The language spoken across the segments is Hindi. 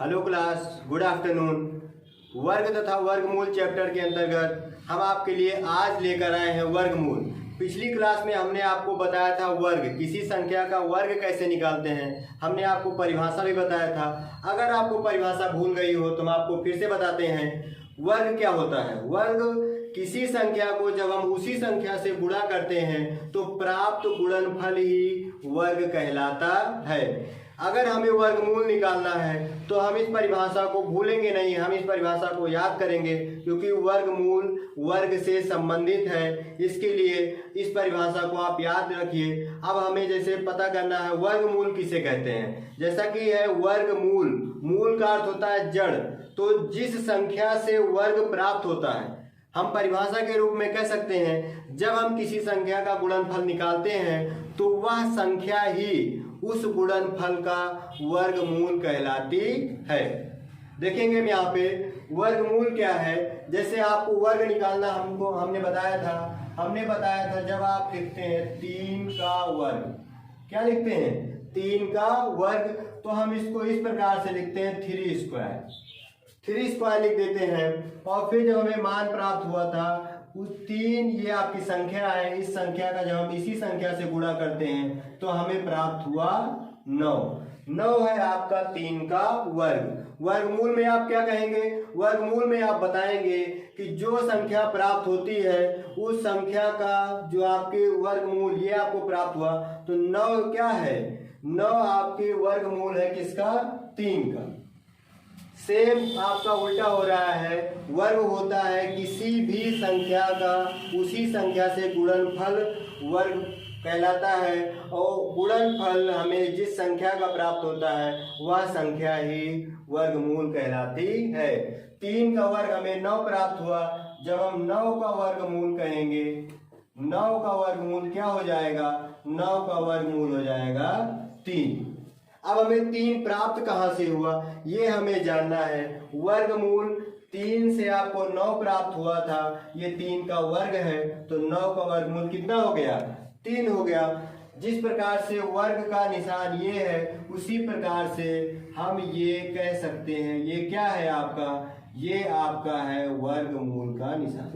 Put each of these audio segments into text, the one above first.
Hello class, good afternoon. वर्ग तथा वर्गमूल चैप्टर के अंतर्गत हम आपके लिए आज लेकर आए हैं वर्गमूल। पिछली क्लास में हमने आपको बताया था वर्ग, किसी संख्या का वर्ग कैसे निकालते हैं। हमने आपको परिभाषा भी बताया था। अगर आपको परिभाषा भूल गई हो तो हम आपको फिर से बताते हैं। वर्ग क्या होता है? वर्ग किसी संख्या को जब हम उसी संख्या से गुणा करते हैं तो प्राप्त गुणनफल ही वर्ग कहलाता है। अगर हमें वर्गमूल निकालना है तो हम इस परिभाषा को भूलेंगे नहीं, हम इस परिभाषा को याद करेंगे क्योंकि वर्गमूल वर्ग से संबंधित है। इसके लिए इस परिभाषा को आप याद रखिए। अब हमें जैसे पता करना है वर्गमूल किसे कहते हैं। जैसा कि है वर्गमूल, मूल का अर्थ होता है जड़। तो जिस संख्या से वर्ग प्राप्त होता है, हम परिभाषा के रूप में कह सकते हैं जब हम किसी संख्या का गुणनफल निकालते हैं तो वह संख्या ही उस गुणनफल का वर्गमूल कहलाती है। देखेंगे हम यहाँ पे वर्गमूल क्या है। जैसे आपको वर्ग निकालना हमने बताया था जब आप लिखते हैं 3 का वर्ग, क्या लिखते हैं? 3 का वर्ग। तो हम इसको इस प्रकार से लिखते हैं 3 स्क्वायर लिख देते हैं। और फिर जब हमें मान प्राप्त हुआ था उस 3, ये आपकी संख्या है, इस संख्या का जब हम इसी संख्या से गुणा करते हैं तो हमें प्राप्त हुआ 9 है आपका 3 का वर्ग। वर्गमूल में आप क्या कहेंगे? वर्गमूल में आप बताएंगे कि जो संख्या प्राप्त होती है उस संख्या का जो आपके वर्गमूल ये आपको प्राप्त हुआ तो 9 क्या है? 9 आपके वर्गमूल है किसका? 3 का। सेम आपका उल्टा हो रहा है। वर्ग होता है किसी भी संख्या का उसी संख्या से गुणनफल वर्ग कहलाता है। और गुणनफल हमें जिस संख्या का प्राप्त होता है वह संख्या ही वर्गमूल कहलाती है। 3 का वर्ग हमें 9 प्राप्त हुआ। जब हम 9 का वर्गमूल कहेंगे, 9 का वर्गमूल क्या हो जाएगा? 9 का वर्गमूल हो जाएगा 3। अब हमें 3 प्राप्त कहाँ से हुआ ये हमें जानना है। वर्गमूल 3 से आपको 9 प्राप्त हुआ था, ये 3 का वर्ग है तो 9 का वर्गमूल कितना हो गया? 3 हो गया। जिस प्रकार से वर्ग का निशान ये है उसी प्रकार से हम ये कह सकते हैं ये क्या है आपका? ये आपका है वर्गमूल का निशान।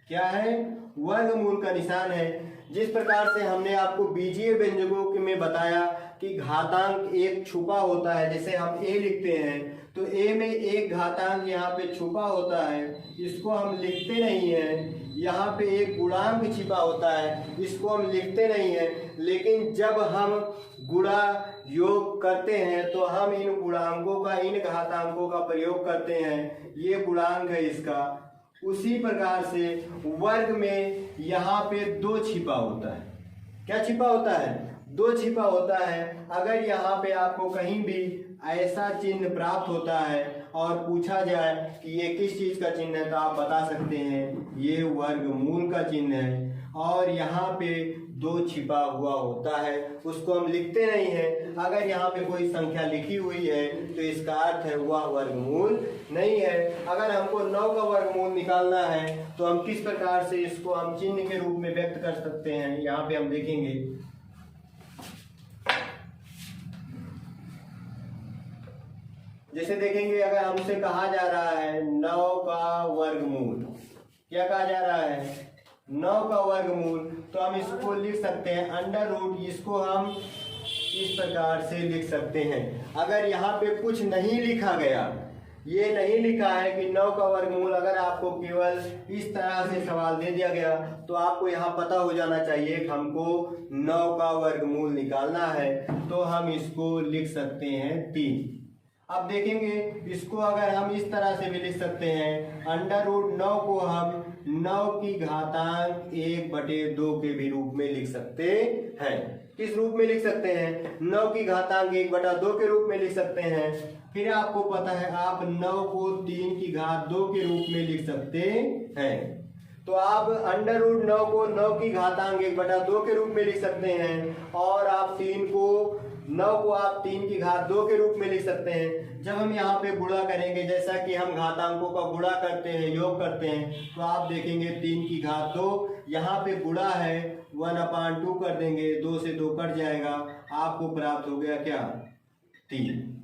क्या है? वर्गमूल का निशान है। जिस प्रकार से हमने आपको बीजीय व्यंजकों में बताया कि घातांक एक छुपा होता है। जैसे हम a लिखते हैं तो a में एक घातांक यहाँ पे छुपा होता है, इसको हम लिखते नहीं हैं। यहाँ पे एक गुणांक छिपा होता है, इसको हम लिखते नहीं हैं। लेकिन जब हम गुणा योग करते हैं तो हम इन गुणांकों का, इन घातांकों का प्रयोग करते हैं। ये गुणांक है इसका। उसी प्रकार से वर्ग में यहाँ पे 2 छिपा होता है। क्या छिपा होता है? 2 छिपा होता है। अगर यहाँ पे आपको कहीं भी ऐसा चिन्ह प्राप्त होता है और पूछा जाए कि ये किस चीज का चिन्ह है तो आप बता सकते हैं ये वर्गमूल का चिन्ह है। और यहाँ पे 2 छिपा हुआ होता है, उसको हम लिखते नहीं हैं। अगर यहाँ पे कोई संख्या लिखी हुई है तो इसका अर्थ है वह वर्गमूल नहीं है। अगर हमको 9 का वर्गमूल निकालना है तो हम किस प्रकार से इसको हम चिन्ह के रूप में व्यक्त कर सकते हैं, यहाँ पे हम देखेंगे। जैसे देखेंगे अगर हमसे कहा जा रहा है 9 का वर्गमूल, क्या कहा जा रहा है? 9 का वर्गमूल, तो हम इसको लिख सकते हैं अंडर रूट। इसको हम इस प्रकार से लिख सकते हैं। अगर यहाँ पे कुछ नहीं लिखा गया, ये नहीं लिखा है कि 9 का वर्गमूल, अगर आपको केवल इस तरह से सवाल दे दिया गया तो आपको यहाँ पता हो जाना चाहिए कि हमको 9 का वर्गमूल निकालना है। तो हम इसको लिख सकते हैं 3। अब देखेंगे इसको अगर हम इस तरह से भी लिख सकते हैं, अंडर रूट 9 को हम 9 की घातांक 1/2 के भी रूप में लिख सकते हैं। किस रूप में लिख सकते हैं? 9 की घातांक 1/2 के रूप में लिख सकते हैं। फिर आपको पता है आप 9 को 3 की घात 2 के रूप में लिख सकते हैं। तो आप अंडर रूट 9 को 9 की घातांक 1/2 के रूप में लिख सकते हैं। और आप 9 को आप 3 की घात 2 के रूप में लिख सकते हैं। जब हम यहाँ पे गुणा करेंगे, जैसा कि हम घातांकों का गुणा करते हैं, योग करते हैं, तो आप देखेंगे 3 की घात 2, यहाँ पे गुणा है 1/2 कर देंगे, 2 से 2 कट जाएगा, आपको प्राप्त हो गया क्या? 3।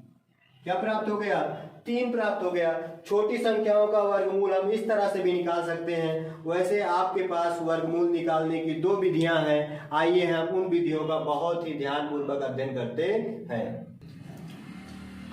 क्या प्राप्त हो गया? 3 प्राप्त हो गया। छोटी संख्याओं का वर्गमूल हम इस तरह से भी निकाल सकते हैं। वैसे आपके पास वर्गमूल निकालने की 2 विधियां हैं। आइए हम उन विधियों का बहुत ही ध्यानपूर्वक अध्ययन करते हैं।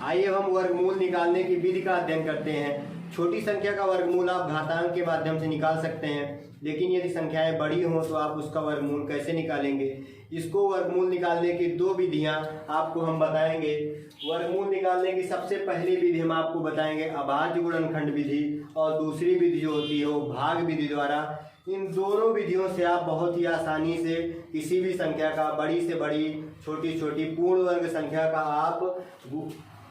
आइए हम वर्गमूल निकालने की विधि का अध्ययन करते हैं। छोटी संख्या का वर्गमूल आप घातांक के माध्यम से निकाल सकते हैं, लेकिन यदि संख्याएं बड़ी हों तो आप उसका वर्गमूल कैसे निकालेंगे? इसको वर्गमूल निकालने की 2 विधियां आपको हम बताएंगे। वर्गमूल निकालने की सबसे पहली विधि हम आपको बताएंगे अभाज्य गुणनखंड विधि, और दूसरी विधि जो होती है वो भाग विधि द्वारा। इन दोनों विधियों से आप बहुत ही आसानी से किसी भी संख्या का, बड़ी से बड़ी, छोटी छोटी पूर्ण वर्ग संख्या का आप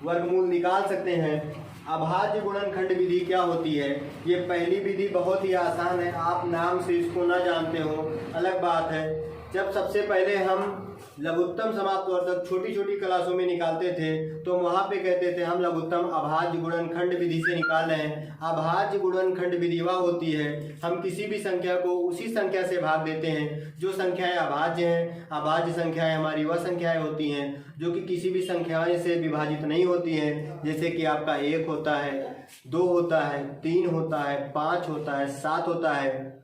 वर्गमूल निकाल सकते हैं। अभाज्य गुणनखंड विधि क्या होती है? ये पहली विधि बहुत ही आसान है। आप नाम से इसको ना जानते हो अलग बात है। जब सबसे पहले हम लघुत्तम समाप्त वर्धक छोटी छोटी क्लासों में निकालते थे तो वहां पे कहते थे हम लघुत्तम अभाज्य गुणनखंड विधि से निकाल रहे हैं। अभाज्य गुणनखंड विधि वह होती है हम किसी भी संख्या को उसी संख्या से भाग देते हैं जो संख्याएं अभाज्य हैं। अभाज्य संख्याएं हमारी वह संख्याएं होती हैं जो कि किसी भी संख्याएं से विभाजित नहीं होती हैं। जैसे कि आपका 1 होता है, 2 होता है, 3 होता है, 5 होता है, 7 होता है,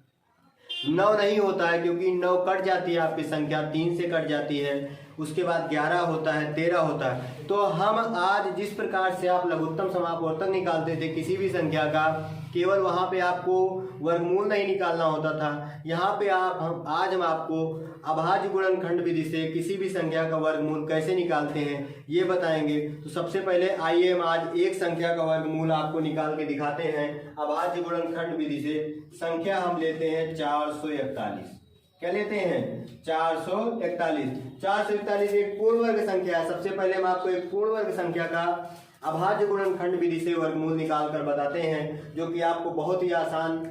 9 नहीं होता है क्योंकि 9 कट जाती है, आपकी संख्या 3 से कट जाती है। उसके बाद 11 होता है, 13 होता है। तो हम आज जिस प्रकार से आप लघुत्तम समापवर्तक निकालते थे किसी भी संख्या का, केवल वहाँ पे आपको वर्गमूल नहीं निकालना होता था। यहाँ पे आज हम आपको अभाज्य गुणनखंड विधि से किसी भी संख्या का वर्गमूल कैसे निकालते हैं ये बताएंगे। तो सबसे पहले आइए हम आज एक संख्या का वर्गमूल आपको निकाल के दिखाते हैं अभाज्य गुणनखंड विधि से। संख्या हम लेते हैं 441। क्या लेते हैं? 441। 441 एक पूर्ण वर्ग संख्या है। सबसे पहले हम आपको एक पूर्ण वर्ग संख्या का अभाज्य गुणनखंड विधि से वर्गमूल निकाल कर बताते हैं, जो कि आपको बहुत ही आसान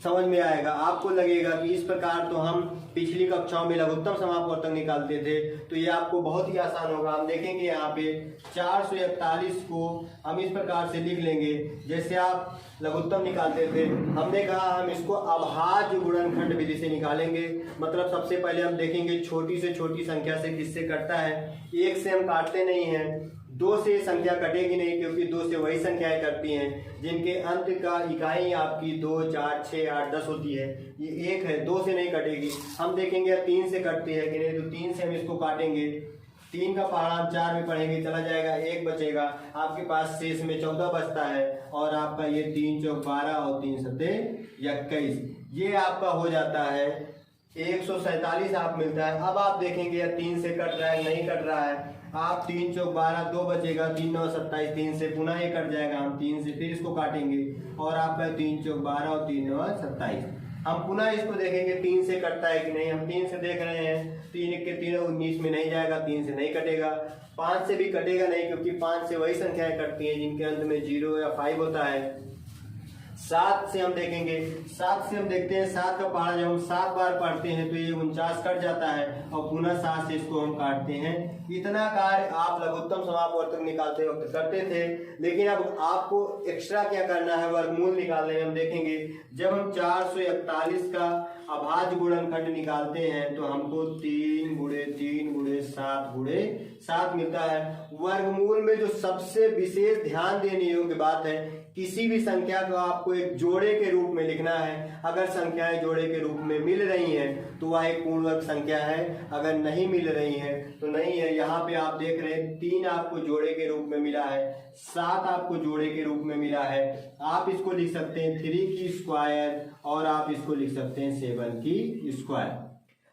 समझ में आएगा। आपको लगेगा कि इस प्रकार तो हम पिछली कक्षाओं में लघुत्तम समापवर्तक निकालते थे, तो ये आपको बहुत ही आसान होगा। हम देखेंगे यहाँ पे 441 को हम इस प्रकार से लिख लेंगे जैसे आप लघुत्तम निकालते थे। हमने कहा हम इसको अभाज्य गुणनखंड विधि से निकालेंगे। मतलब सबसे पहले हम देखेंगे छोटी से छोटी संख्या से किससे कटता है। 1 से हम काटते नहीं हैं, 2 से संख्या कटेगी नहीं क्योंकि 2 से वही संख्याएं कटती हैं जिनके अंत का इकाई आपकी 2, 4, 6, 8, 10 होती है। ये 1 है, 2 से नहीं कटेगी। हम देखेंगे 3 से कटती है कि नहीं, तो 3 से हम इसको काटेंगे। 3 का पहाड़ा हम 4 में पढ़ेंगे, चला जाएगा, 1 बचेगा। आपके पास शेष में 14 बचता है और आपका ये 3 चौक 12 और 3 सत्ते 21, ये आपका हो जाता है 147 आप मिलता है। अब आप देखेंगे 3 से कट रहा है, नहीं कट रहा है। आप 3 चौक 12, 2 बचेगा, 3 9 27, 3 से पुनः ये कट जाएगा। हम 3 से फिर इसको काटेंगे और आपका 3 चौक 12 और 3 9 27। हम पुनः इसको देखेंगे 3 से कटता है कि नहीं। हम 3 से देख रहे हैं, 3 1 के 3 19 में नहीं जाएगा, 3 से नहीं कटेगा। 5 से भी कटेगा नहीं क्योंकि 5 से वही संख्याएं कटती हैं जिनके अंत में 0 या 5 होता है। 7 से हम देखेंगे, 7 से हम देखते हैं 7 का पहाड़ा जब हम 7 बार पढ़ते हैं तो ये 49 कट जाता है और पुनः 7 से इसको हम काटते हैं। इतना कार्य आप लघुत्तम समापवर्तक निकालते वक्त करते थे, लेकिन अब आपको एक्स्ट्रा क्या करना है वर्गमूल निकालने में। हम देखेंगे जब हम 441 का अभाज्य गुणनखंड निकालते हैं तो हमको 3 गुणे 3 गुणे 7 गुणे 7 मिलता है। वर्गमूल में जो सबसे विशेष ध्यान देने योग्य बात है, किसी भी संख्या को आपको एक जोड़े के रूप में लिखना है। अगर संख्याएं जोड़े के रूप में मिल रही हैं तो वह एक पूर्ण वर्ग संख्या है, अगर नहीं मिल रही हैं तो नहीं है। यहाँ पे आप देख रहे हैं 3 आपको जोड़े के रूप में मिला है, 7 आपको जोड़े के रूप में मिला है। आप इसको लिख सकते हैं 3 की स्क्वायर और आप इसको लिख सकते हैं 7 की स्क्वायर।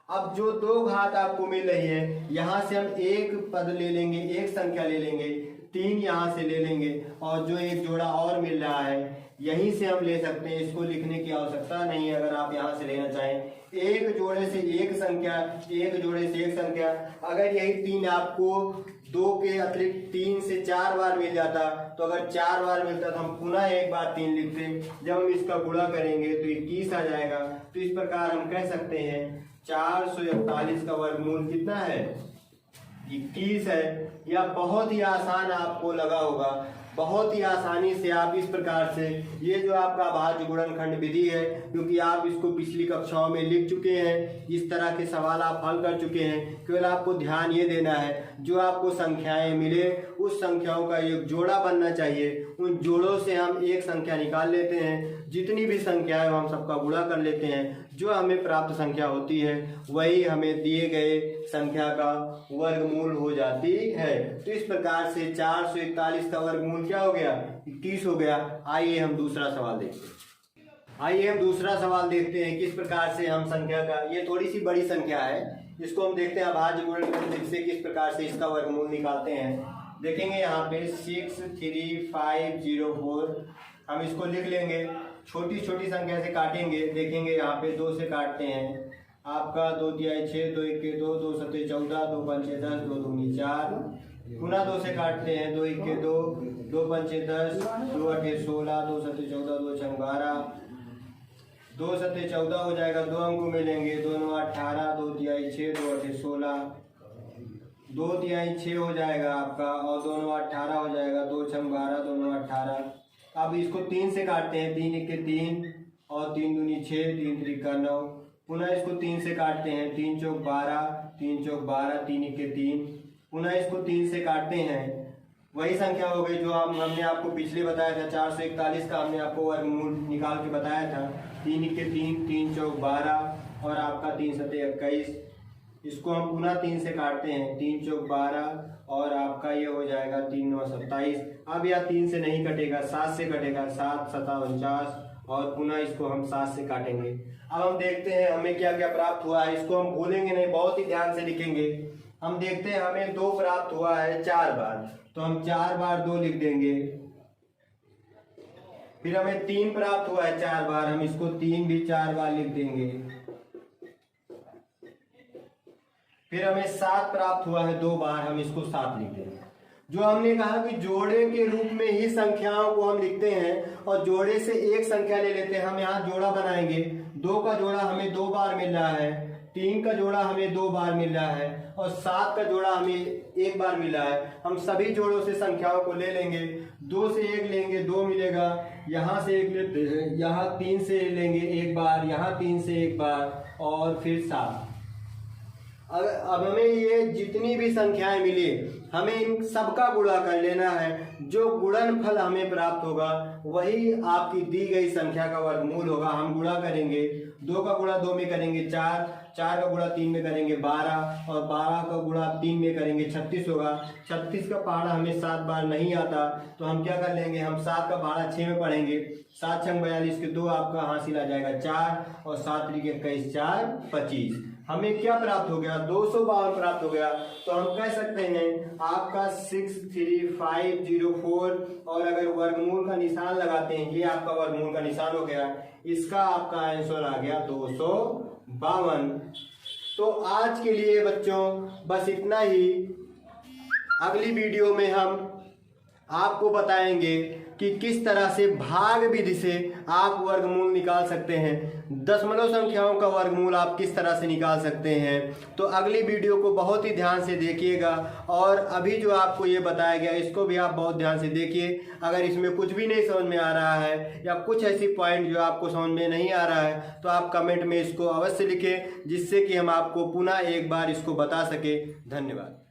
अब जो 2 घात आपको मिल रही है, यहाँ से हम एक पद ले लेंगे, एक संख्या ले लेंगे, 3 यहाँ से ले लेंगे और जो एक जोड़ा और मिल रहा है यहीं से हम ले सकते हैं। इसको लिखने की आवश्यकता नहीं है अगर आप यहाँ से लेना चाहें। एक जोड़े से एक संख्या, एक जोड़े से एक संख्या। अगर यही 3 आपको 2 के अतिरिक्त 3 से 4 बार मिल जाता, तो अगर 4 बार मिलता तो हम पुनः एक बार 3 लिखते। जब हम इसका गुणा करेंगे तो 21 आ जाएगा। तो इस प्रकार हम कह सकते हैं 441 का वर्गमूल कितना है? 21 है। यह बहुत ही आसान आपको लगा होगा। बहुत ही आसानी से आप इस प्रकार से, ये जो आपका अभाज्य गुणनखंड विधि है, क्योंकि आप इसको पिछली कक्षाओं में लिख चुके हैं, इस तरह के सवाल आप हल कर चुके हैं। केवल आपको ध्यान ये देना है जो आपको संख्याएं मिले उस संख्याओं का एक जोड़ा बनना चाहिए। उन जोड़ों से हम एक संख्या निकाल लेते हैं, जितनी भी संख्या है हम सबका गुणा कर लेते हैं, जो हमें प्राप्त संख्या होती है वही हमें दिए गए संख्या का वर्गमूल हो जाती है। तो इस प्रकार से 441 का वर्गमूल क्या हो गया, 21 हो गया। आइए हम दूसरा सवाल देखते हैं किस प्रकार से हम संख्या का, ये थोड़ी सी बड़ी संख्या है, इसको हम देखते हैं अभाज्य गुणनखंड से किस प्रकार से इसका वर्गमूल निकालते हैं। देखेंगे यहाँ पे 63504, हम इसको लिख लेंगे, छोटी छोटी संख्या से काटेंगे। देखेंगे यहाँ पे 2 से काटते हैं, आपका 2 तिहाई 6, 2 1 2, 2 7 14, 2 5 10, 2 दूनी 4, पुनः 2 से काटते हैं, 2 1 2, 2 5 10, 2 8 16, 2 7 14, 2 6 12, 2 7 14 हो जाएगा, 2 अंक मिलेंगे, 2 9 18, 2 तिहाई 6, 2 8 16, 2 तिहाई 6 हो जाएगा आपका, और 2 9 18 हो जाएगा, 2 6 12, 2 9 18। अब इसको 3 से काटते हैं, 3 1 3 और 3 दूनी 6, 3 3 9, पुनः इसको 3 से काटते हैं, 3 चौक 12, 3 चौक 12, 3 1 3, पुनः इसको 3 से काटते हैं, वही संख्या हो गई जो हमने आपको पिछले बताया था, 441 का हमने आपको वर्गमूल निकाल के बताया था। 3 1 3, 3 चौक 12 और आपका 3 7 21, इसको हम पुनः 3 से काटते हैं, 3 चौक 12 और आपका ये हो जाएगा 3 9 27। अब यह 3 से नहीं कटेगा, 7 से कटेगा, 7 7 49 और पुनः इसको हम 7 से काटेंगे। अब हम देखते हैं हमें क्या क्या प्राप्त हुआ है, इसको हम भूलेंगे नहीं, बहुत ही ध्यान से लिखेंगे। हम देखते हैं हमें 2 प्राप्त हुआ है 4 बार, तो हम 4 बार 2 लिख देंगे। फिर हमें 3 प्राप्त हुआ है 4 बार, हम इसको 3 भी 4 बार लिख देंगे। फिर हमें 7 प्राप्त हुआ है 2 बार, हम इसको 7 लिख देंगे। जो हमने कहा कि जोड़े के रूप में ही संख्याओं को हम लिखते हैं और जोड़े से एक संख्या ले लेते हैं। हम यहाँ जोड़ा बनाएंगे, 2 का जोड़ा हमें 2 बार मिल रहा है, 3 का जोड़ा हमें 2 बार मिल रहा है और 7 का जोड़ा हमें 1 बार मिला है। हम सभी जोड़ों से संख्याओं को ले लेंगे, 2 से 1 लेंगे 2 मिलेगा, यहाँ से 1 लेते हैं, यहाँ 3 से लेंगे 1 बार, यहाँ 3 से 1 बार और फिर 7। अब हमें ये जितनी भी संख्याएं मिली हमें इन सबका गुणा कर लेना है। जो गुणनफल हमें प्राप्त होगा वही आपकी दी गई संख्या का वर्गमूल होगा। हम गुणा करेंगे, 2 का गुणा 2 में करेंगे 4, 4 का गुणा 3 में करेंगे 12 और 12 का गुणा 3 में करेंगे 36 होगा। 36 का पहाड़ा हमें 7 बार नहीं आता, तो हम क्या कर लेंगे, हम 7 का पहाड़ा 6 में पढ़ेंगे। 7 6 42 के 2 आपका हासिल आ जाएगा 4 और 7 3 21 4 25। हमें क्या प्राप्त हो गया, 252 प्राप्त हो गया। तो हम कह सकते हैं आपका 63504 और अगर वर्गमूल का निशान लगाते हैं, ये आपका वर्गमूल का निशान हो गया, इसका आपका आंसर आ गया 252। तो आज के लिए बच्चों बस इतना ही। अगली वीडियो में हम आपको बताएंगे कि किस तरह से भाग विधि से आप वर्गमूल निकाल सकते हैं, दशमलव संख्याओं का वर्गमूल आप किस तरह से निकाल सकते हैं। तो अगली वीडियो को बहुत ही ध्यान से देखिएगा और अभी जो आपको ये बताया गया इसको भी आप बहुत ध्यान से देखिए। अगर इसमें कुछ भी नहीं समझ में आ रहा है या कुछ ऐसी पॉइंट जो आपको समझ में नहीं आ रहा है तो आप कमेंट में इसको अवश्य लिखें, जिससे कि हम आपको पुनः एक बार इसको बता सकें। धन्यवाद।